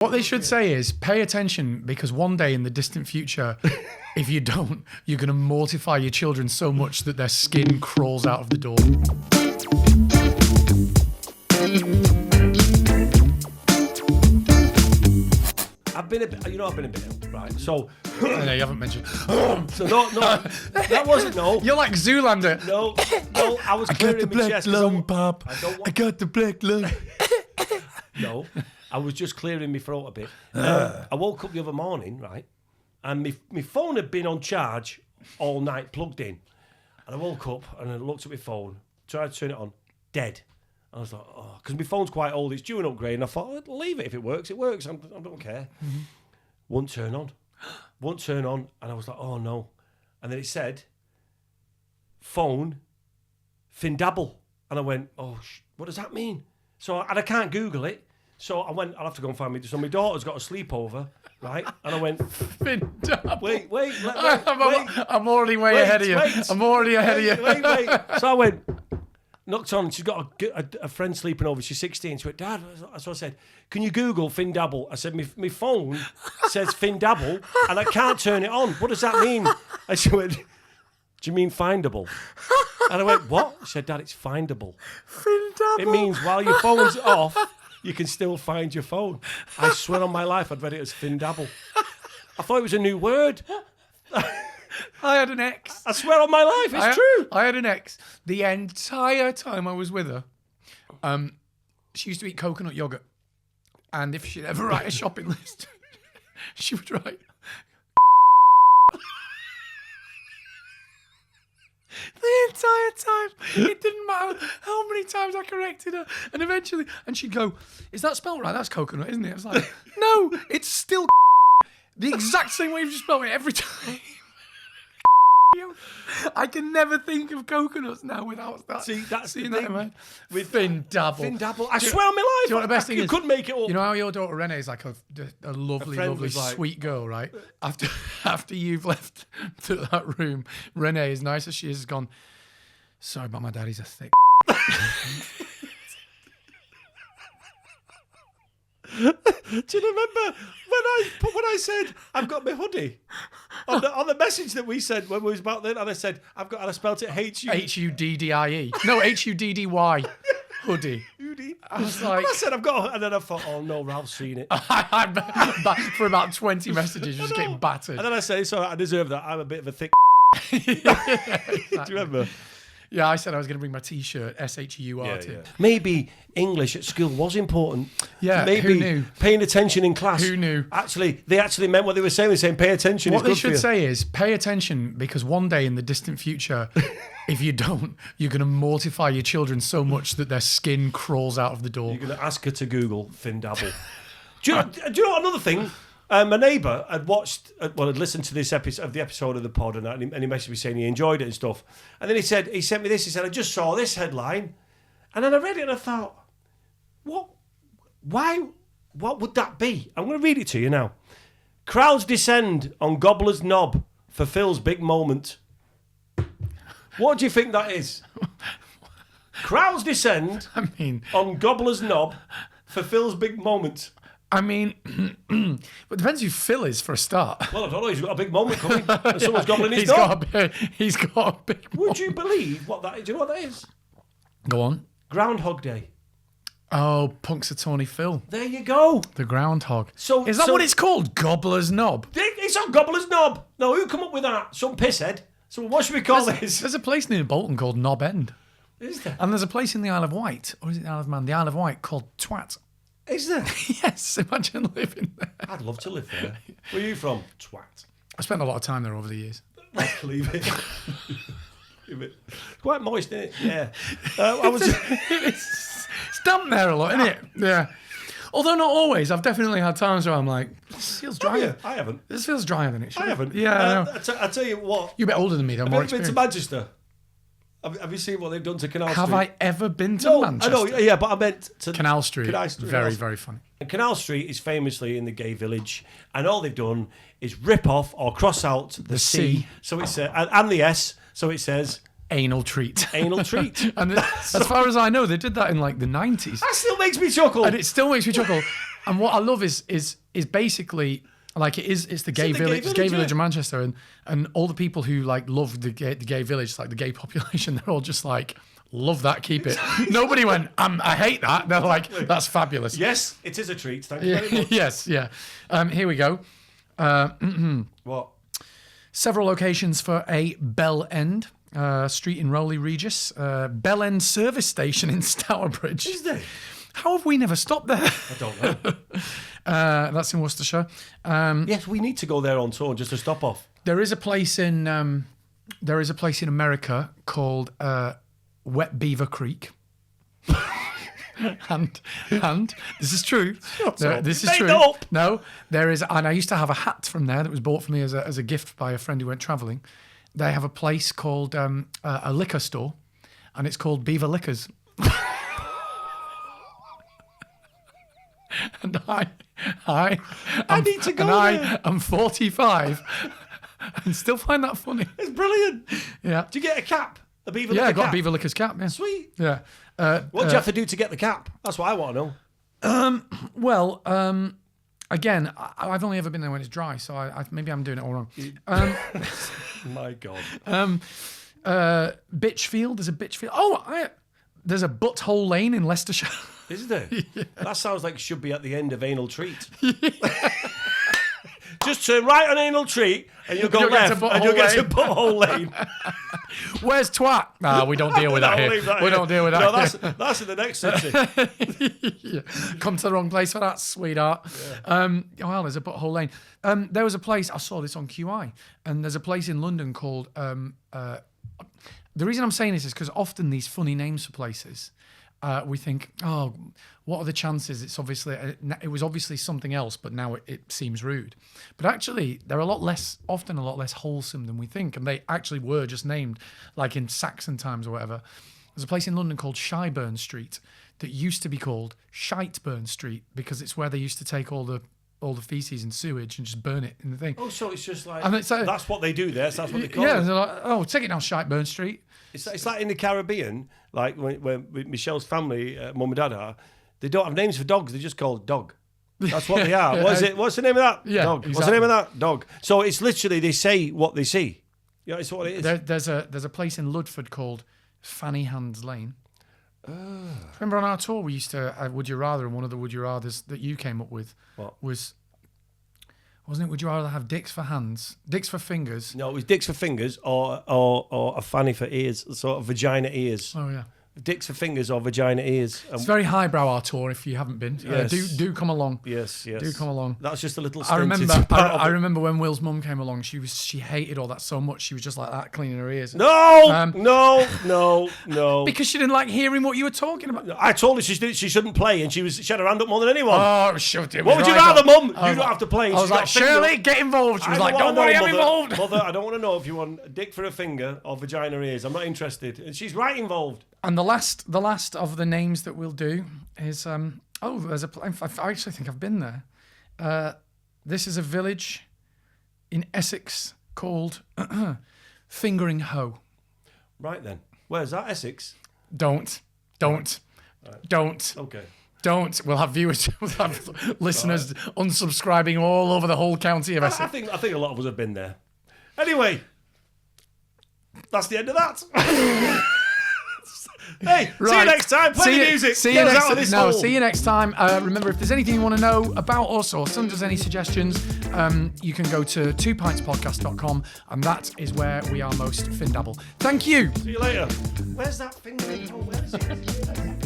What they should say is, pay attention, because one day in the distant future, if you don't, you're going to mortify your children so much that their skin crawls out of the door. I've been a bit ill, right? So, No, you haven't mentioned. so no, that wasn't no. You're like Zoolander. No, I was I got clearing the my black chest. lung, Pop. I got the black lung. No, I was just clearing my throat a bit. I woke up the other morning, right, and my phone had been on charge all night, plugged in. And I woke up and I looked at my phone, tried to turn it on, dead. I was like, oh, because my phone's quite old, it's due an upgrade, and I thought, I'll leave it. If it works, it works. I don't care. Mm-hmm. Won't turn on, and I was like, oh no. And then it said, phone, Fin-dabble. And I went, oh, what does that mean? So, and I can't Google it. So I went, I'll have to go and find me. So my daughter's got a sleepover, right? And I went, Fin-dabble. wait. I'm already way ahead of you. I'm already ahead of you. Wait. So I went, knocked on. She's got a friend sleeping over. She's 16. She went, Dad. So I said, can you Google Fin-dabble? I said, my phone says Fin-dabble and I can't turn it on. What does that mean? And she went, do you mean findable? And I went, what? She said, Dad, it's findable. Fin-dabble. It means while your phone's off, you can still find your phone. I swear on my life, I'd read it as Fin-dabble. I thought it was a new word. I had an ex. I swear on my life, it's true. I had an ex. The entire time I was with her, she used to eat coconut yogurt. And if she'd ever write a shopping list, she would write... The entire time. It didn't matter how many times I corrected her. And eventually, and she'd go, is that spelled right? That's coconut, isn't it? I was like, no, it's still the exact same way you've just spelled it every time. I can never think of coconuts now without that. See, that's seeing the that thing. in with Fin-dabble. Fin-dabble. I swear on my life. Do you know what the best thing you is? couldn't make it up. You know how your daughter Renee is like a lovely, friend lovely, was like- sweet girl, right? After you've left to that room, Renee, as nice as she is, has gone, sorry, but my daddy's a thick. Do you remember when I said I've got my hoodie on the message that we sent when we was about then, and I said and I spelled it H-U-D-D-I-E. No, H-U-D-D-Y. Hoodie. I was like... And I said I've got, and then I thought, oh no, Ralph's seen it. For about 20 messages, just getting battered. And then I said, so I deserve that. I'm a bit of a thick. Exactly. Do you remember? Yeah, I said I was going to bring my T-shirt, S-H-U-R-T. Yeah. Maybe English at school was important. Yeah, maybe who knew? Paying attention in class. Who knew? They actually meant what they were saying. They're saying pay attention. What they good for should you. say is, pay attention, because one day in the distant future, if you don't, you're going to mortify your children so much that their skin crawls out of the door. You're going to ask her to Google Fin-dabble. do you know another thing? My neighbour had had listened to this episode of the pod, and he messaged me saying he enjoyed it and stuff. And then he sent me this. He said, I just saw this headline, and then I read it and I thought, what? Why? What would that be? I'm going to read it to you now. Crowds descend on Gobbler's Knob for Phil's big moment. What do you think that is? Crowds descend on Gobbler's Knob for Phil's big moment. I mean, but it depends who Phil is for a start. Well, I don't know. He's got a big moment coming. And someone's gobbling his knob. He's got a big Would moment. you believe what that is? Do you know what that is? Go on. Groundhog Day. Oh, Punxsutawney Phil. There you go. The Groundhog. So is that what it's called? Gobbler's Knob? It's on Gobbler's Knob. No, who come up with that? Some pisshead. So what should we call this? There's a place near Bolton called Knob End. Is there? And there's a place in the Isle of Wight, or is it the Isle of Man? The Isle of Wight called Twat. Is there? Yes, imagine living there. I'd love to live there. Where are you from? Twat. I spent a lot of time there over the years. Leave it. Leave it. Quite moist, isn't it? Yeah. I was. It's damp there a lot, isn't it? Yeah. Although not always. I've definitely had times where I'm like, this feels drier. I haven't. This feels drier than it should. I haven't. Yeah, I know. I tell you what. You're a bit older than me, though. More Have you been to experienced. Manchester? Have you seen what they've done to Canal Street? Have I ever been to Manchester? I know, yeah, but I meant to Canal Street. Canal Street. Very, very funny. And Canal Street is famously in the gay village, and all they've done is rip off or cross out the C. So it says, and the S. So it says anal treat. Anal treat. And as far as I know, they did that in like the 90s. That still makes me chuckle. And it still makes me chuckle. And what I love is basically like it's the gay village. It's gay village in Manchester, and all the people who like love the gay village, like the gay population, they're all just like, love that, keep it. Nobody went, I hate that. They're like, that's fabulous. Yes, it is a treat. Thank you very much. Yes, yeah. Here we go. What? Several locations for a Bell End street in Rowley Regis. Bell End service station in Stourbridge. Is there? How have we never stopped there? I don't know. That's in Worcestershire. Yes, we need to go there on tour just to stop off. There is a place in America called Wet Beaver Creek. and this is true. This is true. No, there is, and I used to have a hat from there that was bought for me as a gift by a friend who went travelling. They have a place called a liquor store, and it's called Beaver Liquors. And I need to go there. I am 45 and still find that funny. It's brilliant. Yeah. Do you get a cap? A Beaver Yeah, Liquor I got cap? a Beaver Liquors cap. Yeah. Sweet. Yeah. What do you have to do to get the cap? That's what I want to know. Well, again, I've only ever been there when it's dry, so maybe I'm doing it all wrong. My God. Bitchfield. There's a Bitchfield. Oh, there's a Butthole Lane in Leicestershire. Is there? Yeah. That sounds like it should be at the end of Anal Treat. Just turn right on Anal Treat and you'll go left and you'll get to Butthole Lane. Where's twat? Nah, we don't deal with that here. We don't deal with that. No, that's in the next city. Yeah. Come to the wrong place for that, sweetheart. Yeah. Well, there's a Butthole Lane. There was a place, I saw this on QI, and there's a place in London called... the reason I'm saying this is because often these funny names for places... we think, oh, what are the chances? It was obviously something else, but now it seems rude. But actually, they're often a lot less wholesome than we think, and they actually were just named, like in Saxon times or whatever. There's a place in London called Shyburn Street that used to be called Shiteburn Street because it's where they used to take all the feces and sewage and just burn it in the thing. Oh, so it's just like, and it's that's what they do there, so that's what they call it. Yeah, they're like, oh, take it now, Shiteburn Street. It's like in the Caribbean, like when Michelle's family, mum and dad are, they don't have names for dogs, they're just called dog. That's what they are. What's the name of that? Yeah, dog. Exactly. What's the name of that? Dog. So it's literally, they say what they see. Yeah, it's what it is. There's a place in Ludford called Fanny Hands Lane. Remember on our tour we used to Would You Rather, and one of the Would You Rathers that you came up with wasn't it, would you rather have dicks for hands, dicks for fingers? No, it was dicks for fingers or a fanny for ears, sort of vagina ears. Oh, yeah. Dicks for fingers or vagina ears. It's very highbrow, our tour, if you haven't been. Yes. Do come along. Yes. Do come along. That's just a little I remember when Will's mum came along, she hated all that so much, she was just like that, cleaning her ears. No. Because she didn't like hearing what you were talking about. I told her she shouldn't play, and she had her hand up more than anyone. Oh, shoved it. What would you rather, Mum? You don't have to play. I was like, Shirley, get involved. She was like, don't worry, I'm involved. Mother, I don't want to know if you want a dick for a finger or vagina ears. I'm not interested. And she's right involved. And the last of the names that we'll do is there's I actually think I've been there. This is a village in Essex called Fingering Hoe. Right then, where's that? Essex? Don't. Okay. Don't. We'll have viewers, listeners unsubscribing all over the whole county of Essex. I think a lot of us have been there. Anyway, that's the end of that. Hey, right. See you next time. Play the music. See you next time. Remember, if there's anything you want to know about us or send us any suggestions, you can go to twopintspodcast.com, and that is where we are most Fin-dabble. Thank you. See you later. Where's that finger? Oh, where is it?